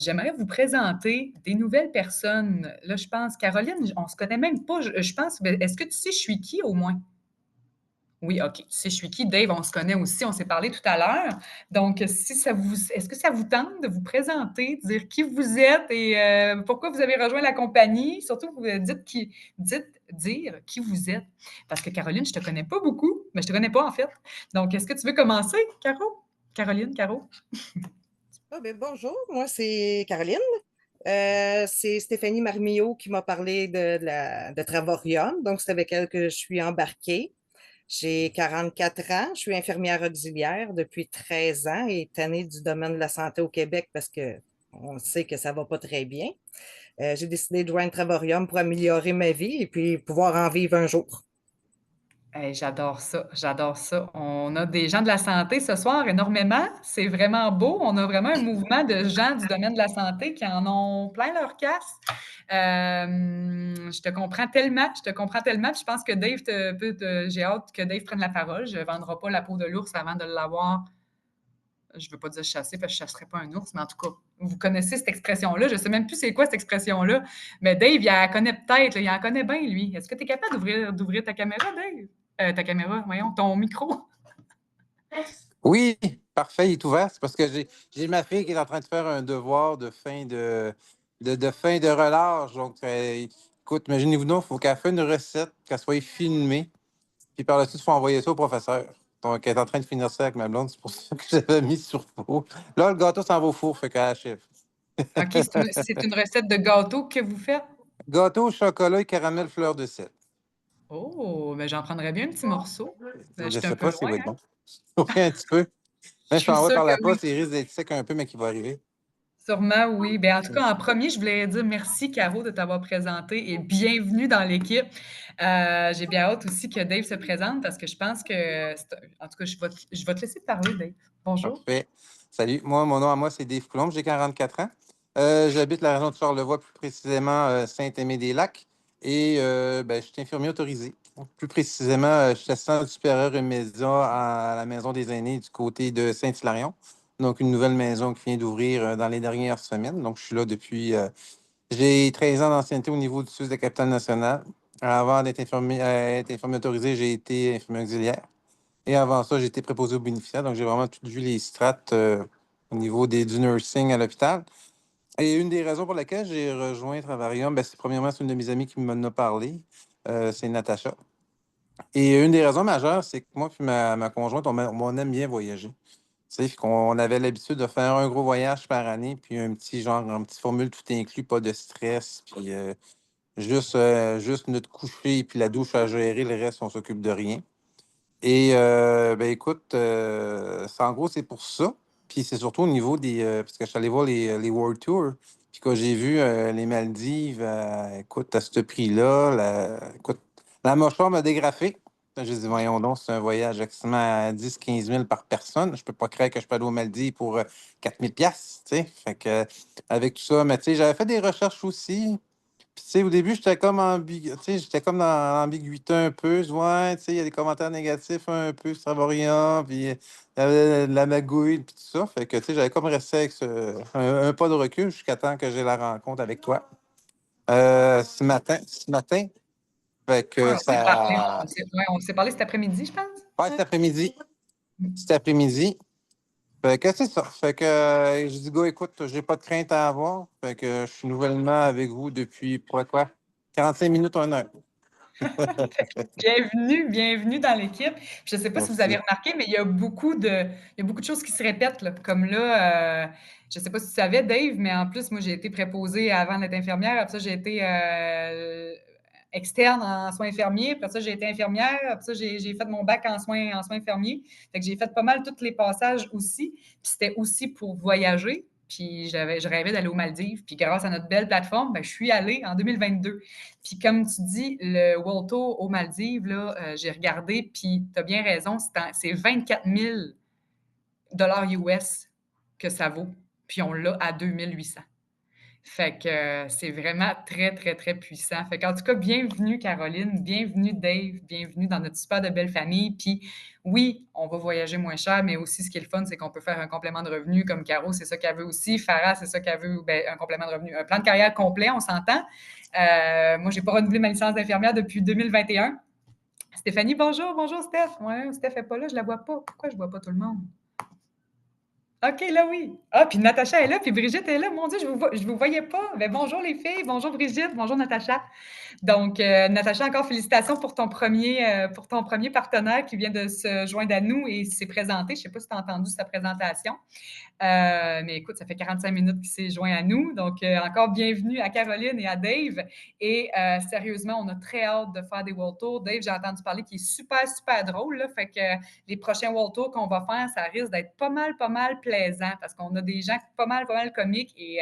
J'aimerais vous présenter des nouvelles personnes. Là, je pense, Caroline, on se connaît même pas. Je pense, ben, est-ce que tu sais je suis qui au moins? Oui, OK. Tu sais je suis qui? Dave, on se connaît aussi, on s'est parlé tout à l'heure. Donc, si ça vous, est-ce que ça vous tente de vous présenter, de dire qui vous êtes et pourquoi vous avez rejoint la compagnie? Surtout, vous dites dire qui vous êtes. Parce que Caroline, je te connais pas beaucoup, mais je te connais pas en fait. Donc, est-ce que tu veux commencer, Caro? Caroline, Caro? Ah ben bonjour, moi c'est Caroline. C'est Stéphanie Marmillot qui m'a parlé de Travorium. Donc, c'est avec elle que je suis embarquée. J'ai 44 ans, je suis infirmière auxiliaire depuis 13 ans et tannée du domaine de la santé au Québec parce que on sait que ça va pas très bien. J'ai décidé de joindre Travorium pour améliorer ma vie et puis pouvoir en vivre un jour. Hey, j'adore ça, j'adore ça. On a des gens de la santé ce soir, énormément. C'est vraiment beau. On a vraiment un mouvement de gens du domaine de la santé qui en ont plein leur casse. Je te comprends tellement, je te comprends tellement. Puis je pense que j'ai hâte que Dave prenne la parole. Je ne vendrai pas la peau de l'ours avant de l'avoir. Je ne veux pas dire chasser parce que je ne chasserai pas un ours, mais en tout cas, vous connaissez cette expression-là. Je ne sais même plus c'est quoi cette expression-là. Mais Dave, il en connaît peut-être, là, il en connaît bien, lui. Est-ce que tu es capable d'ouvrir ta caméra, Dave? Ta caméra, voyons, ton micro. Oui, parfait, il est ouvert. C'est parce que j'ai ma fille qui est en train de faire un devoir de fin de relâche. Donc, écoute, imaginez-vous donc, il faut qu'elle fasse une recette, qu'elle soit filmée, puis par la suite, il faut envoyer ça au professeur. Donc, elle est en train de finir ça avec ma blonde, c'est pour ça que j'avais mis sur faux. Là, le gâteau s'en va au four, fait qu'elle achève. OK, c'est une recette de gâteau que vous faites? Gâteau au chocolat et caramel fleur de sel. Oh, ben j'en prendrais bien un petit morceau. Je Je ne suis un sais peu pas s'il loin, va être hein? bon. Oui, un petit peu. Je Mais je suis t'envoie sûre par que la oui. poste, il risque d'être sec un peu, mais qui va arriver. Sûrement, oui. Bien, en tout cas, en premier, je voulais dire merci, Caro, de t'avoir présenté et bienvenue dans l'équipe. J'ai bien hâte aussi que Dave se présente parce que je pense que, en tout cas, je vais te laisser parler, Dave. Bonjour. Parfait. Salut, mon nom à moi, c'est Dave Coulombe, j'ai 44 ans. J'habite la région de Charlevoix, plus précisément Saint-Aimé-des-Lacs. Et ben, je suis infirmier autorisé. Plus précisément, je suis assistant supérieur immédiat à la maison des aînés du côté de Saint-Hilarion. Donc, une nouvelle maison qui vient d'ouvrir dans les dernières semaines. Donc, je suis là depuis. J'ai 13 ans d'ancienneté au niveau du SUS de la capitale nationale. Avant être infirmier autorisé, j'ai été infirmier auxiliaire. Et avant ça, j'étais préposé aux bénéficiaires, donc j'ai vraiment tout vu les strates au niveau du nursing à l'hôpital. Et une des raisons pour lesquelles j'ai rejoint Travarium, ben, c'est premièrement, c'est une de mes amies qui m'en a parlé, c'est Natacha. Et une des raisons majeures, c'est que moi et ma conjointe, on aime bien voyager. Tu sais, qu'on avait l'habitude de faire un gros voyage par année, puis un petit formule tout inclus, pas de stress, puis juste notre coucher, puis la douche à gérer, le reste, on s'occupe de rien. Et ben écoute, en gros, c'est pour ça. Puis c'est surtout au niveau parce que je suis allé voir les World Tours. Puis quand j'ai vu les Maldives, écoute, à ce prix-là, écoute, la mâchoire m'a dégrafé. J'ai dit, voyons donc, c'est un voyage exactement à 10-15 000 par personne. Je peux pas croire que je peux aller aux Maldives pour 4 000 piastres, tu sais. Fait que, avec tout ça, mais tu sais, j'avais fait des recherches aussi. Puis, tu sais, au début, j'étais comme dans l'ambiguïté un peu. Ouais, tu sais, il y a des commentaires négatifs un peu sur Savoria, puis il y avait de la magouille, puis tout ça. Fait que, tu sais, j'avais comme resté avec un pas de recul jusqu'à temps que j'ai la rencontre avec toi. Ce matin, fait Ouais, que on s'est parlé, ça. ouais, on s'est parlé cet après-midi, je pense. Ouais, cet après-midi. Cet après-midi. Fait que c'est ça. Fait que je dis, go, écoute, j'ai pas de crainte à avoir. Fait que je suis nouvellement avec vous depuis, quoi, 45 minutes, 1 heure. Bienvenue, bienvenue dans l'équipe. Je ne sais pas si vous avez Merci. remarqué, mais il y a beaucoup de choses qui se répètent, là. Comme là, je ne sais pas si tu savais, Dave, mais en plus, moi, j'ai été préposée avant d'être infirmière. Après ça, j'ai été externe en soins infirmiers. Après ça, j'ai été infirmière. Après ça, j'ai fait mon bac en soins infirmiers. Fait que j'ai fait pas mal tous les passages aussi. Puis c'était aussi pour voyager. Puis je rêvais d'aller aux Maldives. Puis grâce à notre belle plateforme, ben, je suis allée en 2022. Puis comme tu dis, le World Tour aux Maldives, là, j'ai regardé, puis tu as bien raison, c'est 24 000 US que ça vaut, puis on l'a à 2 800. Fait que c'est vraiment très, très, très puissant. Fait qu'en tout cas, bienvenue Caroline, bienvenue Dave, bienvenue dans notre super de belle famille. Puis oui, on va voyager moins cher, mais aussi ce qui est le fun, c'est qu'on peut faire un complément de revenu comme Caro, c'est ça qu'elle veut aussi. Farah, c'est ça qu'elle veut, ben, un complément de revenu, un plan de carrière complet, on s'entend. Moi, j'ai pas renouvelé ma licence d'infirmière depuis 2021. Stéphanie, bonjour, bonjour Steph. Ouais, Steph n'est pas là, je la vois pas. Pourquoi je vois pas tout le monde? OK, là, oui. Ah, puis Natacha est là, puis Brigitte est là. Mon Dieu, je vous voyais pas. Ben, bonjour les filles, bonjour Brigitte, bonjour Natacha. Donc, Natacha, encore félicitations pour ton premier partenaire qui vient de se joindre à nous et s'est présenté. Je ne sais pas si tu as entendu sa présentation. Mais écoute, ça fait 45 minutes qu'il s'est joint à nous. Donc, encore bienvenue à Caroline et à Dave. Et sérieusement, on a très hâte de faire des World Tours. Dave, j'ai entendu parler qu'il est super, super drôle. Là, fait que les prochains World Tours qu'on va faire, ça risque d'être pas mal plaisant parce qu'on a des gens pas mal comiques et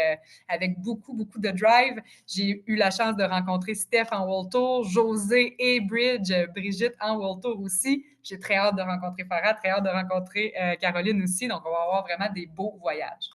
avec beaucoup, beaucoup de drive. J'ai eu la chance de rencontrer Steph en World Tour, José et Brigitte en World Tour aussi. J'ai très hâte de rencontrer Farah, très hâte de rencontrer Caroline aussi. Donc, on va avoir vraiment des beaux voyages.